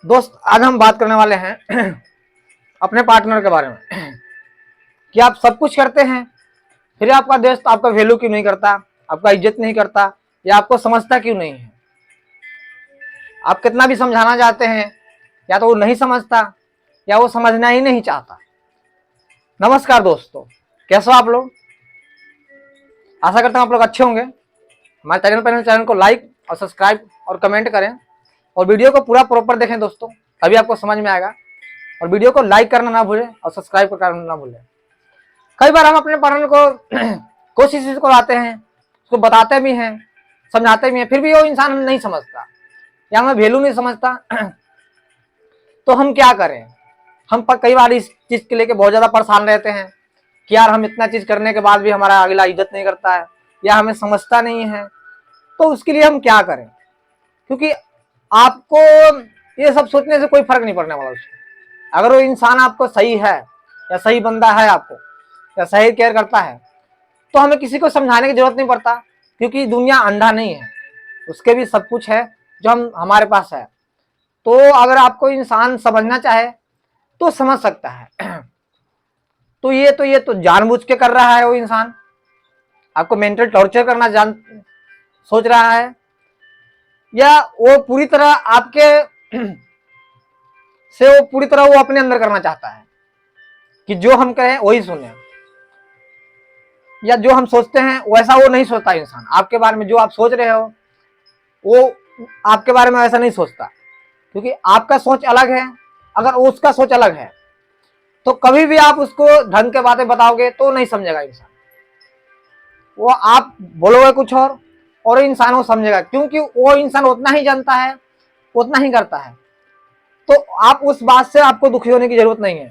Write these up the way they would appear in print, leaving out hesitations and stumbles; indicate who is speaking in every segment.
Speaker 1: दोस्त, आज हम बात करने वाले हैं अपने पार्टनर के बारे में कि आप सब कुछ करते हैं, फिर आपका दोस्त आपका वैल्यू क्यों नहीं करता, आपका इज्जत नहीं करता, या आपको समझता क्यों नहीं है। आप कितना भी समझाना चाहते हैं, या तो वो नहीं समझता या वो समझना ही नहीं चाहता। नमस्कार दोस्तों, कैसे हो आप लोग। आशा करता हूँ आप लोग अच्छे होंगे। हमारे चैनल को लाइक और सब्सक्राइब और कमेंट करें, और वीडियो को पूरा प्रॉपर देखें दोस्तों, तभी आपको समझ में आएगा। और वीडियो को लाइक करना ना भूलें और सब्सक्राइब करना ना भूलें। कई बार हम अपने पार्टनर को कोशिश कराते हैं, उसको बताते भी हैं, समझाते भी हैं, फिर भी वो इंसान नहीं समझता या हमें वैल्यू नहीं समझता। तो हम क्या करें। हम कई बार इस चीज के लेके बहुत ज्यादा परेशान रहते हैं कि यार हम इतना चीज करने के बाद भी हमारा अगला इज्जत नहीं करता है या हमें समझता नहीं है। तो उसके लिए हम क्या करें, क्योंकि आपको ये सब सोचने से कोई फर्क नहीं पड़ने वाला उसको। अगर वो इंसान आपको सही है या सही बंदा है आपको या सही केयर करता है, तो हमें किसी को समझाने की जरूरत नहीं पड़ता, क्योंकि दुनिया अंधा नहीं है, उसके भी सब कुछ है जो हमारे पास है। तो अगर आपको इंसान समझना चाहे तो समझ सकता है। तो ये तो जानबूझ के कर रहा है वो इंसान, आपको मेंटल टॉर्चर करना सोच रहा है, या वो पूरी तरह आपके से वो पूरी तरह वो अपने अंदर करना चाहता है कि जो हम कहें वही सुने, या जो हम सोचते हैं वैसा वो नहीं सोचता। इंसान आपके बारे में जो आप सोच रहे हो वो आपके बारे में ऐसा नहीं सोचता, क्योंकि आपका सोच अलग है, अगर उसका सोच अलग है तो कभी भी आप उसको ढंग के बातें बताओगे तो नहीं समझेगा इंसान। वो आप बोलोगे कुछ और इंसान वो समझेगा, क्योंकि वो इंसान उतना ही जानता है, उतना ही करता है। तो आप उस बात से आपको दुखी होने की जरूरत नहीं है,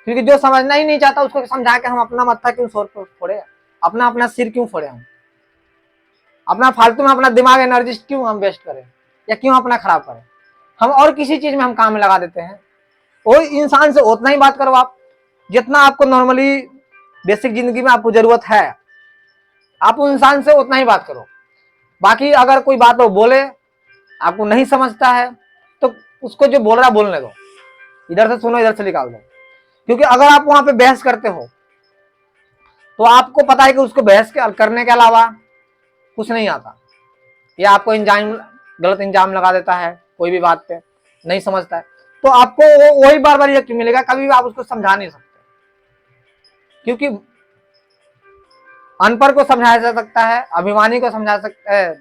Speaker 1: क्योंकि जो समझना ही नहीं चाहता उसको समझा के हम अपना मत्था क्यों फोड़े, अपना अपना सिर क्यों फोड़े, हम अपना फालतू में अपना दिमाग एनर्जी क्यों हम वेस्ट करें या क्यों अपना खराब करें। हम और किसी चीज में हम काम में लगा देते हैं। वो इंसान से उतना ही बात करो आप जितना आपको नॉर्मली बेसिक जिंदगी में आपको जरूरत है, आप उस इंसान से उतना ही बात करो। बाकी अगर कोई बात वो बोले आपको नहीं समझता है तो उसको जो बोल रहा है बोलने दो, इधर से सुनो इधर से निकाल दो। क्योंकि अगर आप वहां पे बहस करते हो तो आपको पता है कि उसको बहस करने के अलावा कुछ नहीं आता, या आपको गलत इंजाम लगा देता है कोई भी बात पे, नहीं समझता है तो आपको वही बार बार यकीन मिलेगा, कभी भी आप उसको समझा नहीं सकते। क्योंकि अनपढ़ को समझाया जा सकता है, अभिमानी को समझा सकता है,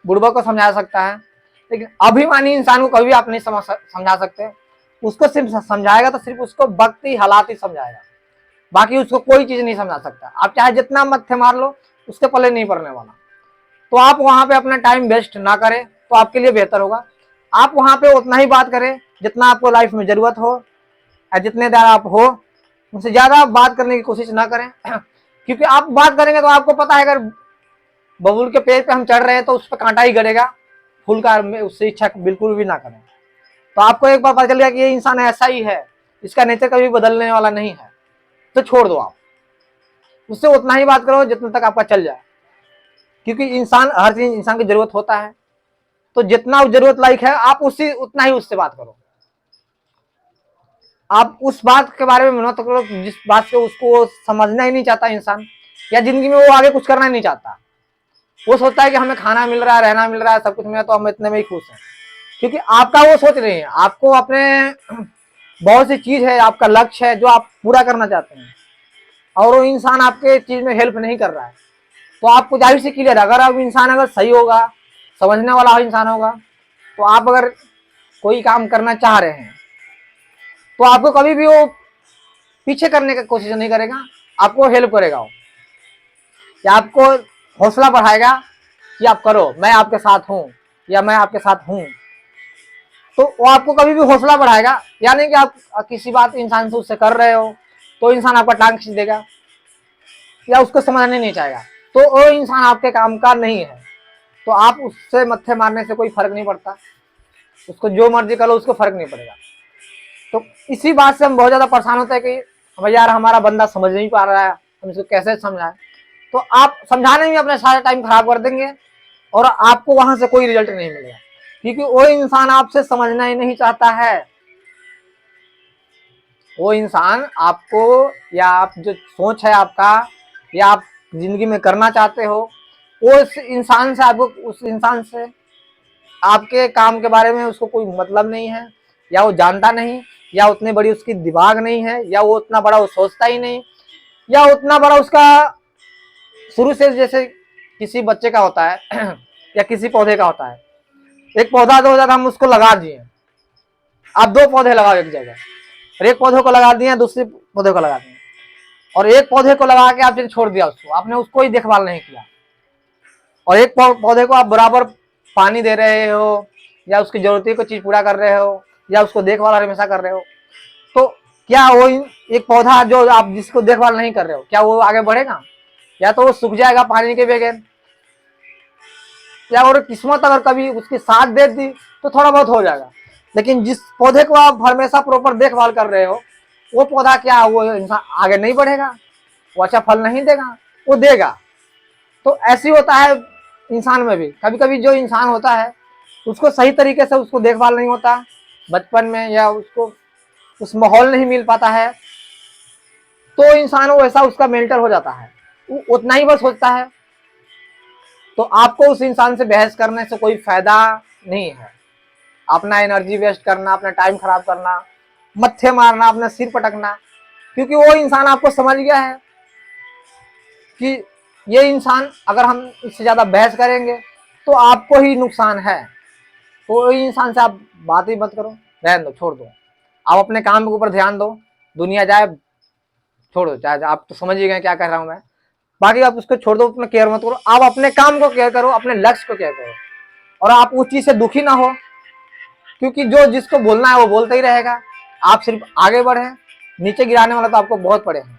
Speaker 1: बुढ़बा को समझा सकता है, लेकिन अभिमानी इंसान को कभी आप नहीं समझा सकते। उसको सिर्फ समझाएगा तो सिर्फ उसको वक्त ही हालात ही समझाएगा, बाकी उसको कोई चीज नहीं समझा सकता। आप चाहे जितना मत्थे मार लो उसके पल्ले नहीं पड़ने वाला। तो आप वहां पे अपना टाइम वेस्ट ना करें तो आपके लिए बेहतर होगा। आप वहां पे उतना ही बात करें जितना आपको लाइफ में जरूरत हो, या जितने देर आप हो उनसे ज्यादा बात करने की कोशिश ना करें। क्योंकि आप बात करेंगे तो आपको पता है अगर बबूल के पेड़ पे हम चढ़ रहे हैं तो उस पर कांटा ही गड़ेगा, फूल का उससे इच्छा बिल्कुल भी ना करें। तो आपको एक बार पता चल गया कि ये इंसान ऐसा ही है, इसका नेचर कभी बदलने वाला नहीं है, तो छोड़ दो। आप उससे उतना ही बात करो जितना तक आपका चल जाए, क्योंकि इंसान हर चीज इंसान की जरूरत होता है। तो जितना जरूरत लायक है आप उससे उतना ही उससे बात करो। आप उस बात के बारे में मत करो जिस बात से उसको समझना ही नहीं चाहता इंसान, या जिंदगी में वो आगे कुछ करना ही नहीं चाहता। वो सोचता है कि हमें खाना मिल रहा है, रहना मिल रहा है, सब कुछ मिल रहा है तो हम इतने में ही खुश हैं। क्योंकि आपका वो सोच नहीं है, आपको अपने बहुत सी चीज है, आपका लक्ष्य है जो आप पूरा करना चाहते हैं, और वो इंसान आपके चीज में हेल्प नहीं कर रहा है। तो आपको जाहिर से क्लियर, अगर अब इंसान अगर सही होगा, समझने वाला इंसान होगा, तो आप अगर कोई काम करना चाह रहे हैं तो आपको कभी भी वो पीछे करने की कोशिश नहीं करेगा, आपको हेल्प करेगा वो, या आपको हौसला बढ़ाएगा कि आप करो, मैं आपके साथ हूं या मैं आपके साथ हूं। तो वो आपको कभी भी हौसला बढ़ाएगा, यानी कि आप किसी बात इंसान से उससे कर रहे हो तो इंसान आपका टांग खींच देगा या उसको समझने नहीं चाहेगा, तो वो इंसान आपके काम का नहीं है। तो आप उससे मत्थे मारने से कोई फर्क नहीं पड़ता, उसको जो मर्जी कर लो उसको फर्क नहीं पड़ेगा। तो इसी बात से हम बहुत ज्यादा परेशान होते हैं कि भाई यार हमारा बंदा समझ नहीं पा रहा है, हम इसको कैसे समझाएं। तो आप समझाने में अपना सारा टाइम खराब कर देंगे और आपको वहां से कोई रिजल्ट नहीं मिलेगा। क्योंकि वो इंसान आपसे समझना ही नहीं चाहता है। वो इंसान आपको, या आप जो सोच है आपका, या आप जिंदगी में करना चाहते हो, वो उस इंसान से, आपको उस इंसान से आपके काम के बारे में उसको कोई मतलब नहीं है, या वो जानता नहीं, या उतनी बड़ी उसकी दिमाग नहीं है, या वो उतना बड़ा वो सोचता ही नहीं, या उतना बड़ा उसका शुरू से, जैसे किसी बच्चे का होता है या किसी पौधे का होता है, एक पौधा तो हो जाता, हम उसको लगा दिए, आप 2 पौधे लगाओ एक जगह, और एक पौधे को लगा दिए, दूसरे पौधे को लगा दिए, और एक पौधे को लगा के आपने छोड़ दिया उसको, आपने उसको ही देखभाल नहीं किया, और एक पौधे को आप बराबर पानी दे रहे हो, या उसकी जरूरत को चीज पूरा कर रहे हो, या उसको देखभाल हमेशा कर रहे हो, तो क्या वो एक पौधा जो आप जिसको देखभाल नहीं कर रहे हो, क्या वो आगे बढ़ेगा? या तो वो सूख जाएगा पानी के बगैर, या और किस्मत अगर कभी उसकी साथ दे दी तो थोड़ा बहुत हो जाएगा। लेकिन जिस पौधे को आप हमेशा प्रॉपर देखभाल कर रहे हो, वो पौधा क्या, वो इंसान आगे नहीं बढ़ेगा, वो अच्छा फल नहीं देगा, वो देगा। तो ऐसी होता है इंसान में भी, कभी कभी जो इंसान होता है उसको सही तरीके से उसको देखभाल नहीं होता बचपन में, या उसको उस माहौल नहीं मिल पाता है, तो इंसान वैसा उसका मेंटल हो जाता है, वो उतना ही बस सोचता है। तो आपको उस इंसान से बहस करने से कोई फायदा नहीं है। अपना एनर्जी वेस्ट करना, अपना टाइम खराब करना, मत्थे मारना, अपना सिर पटकना, क्योंकि वो इंसान आपको समझ गया है कि ये इंसान, अगर हम इससे ज्यादा बहस करेंगे तो आपको ही नुकसान है। तो वो इंसान से आप बात ही मत करो, रहने दो, छोड़ दो। आप अपने काम के ऊपर ध्यान दो, दुनिया जाए छोड़ दो, चाहे आप तो समझ ही गए क्या कह रहा हूं मैं। बाकी आप उसको छोड़ दो, अपना केयर मत करो, आप अपने काम को केयर करो, अपने लक्ष्य को केयर करो, और आप उस चीज से दुखी ना हो, क्योंकि जो जिसको बोलना है वो बोलता ही रहेगा। आप सिर्फ आगे बढ़े, नीचे गिराने वाला तो आपको बहुत पड़े हैं।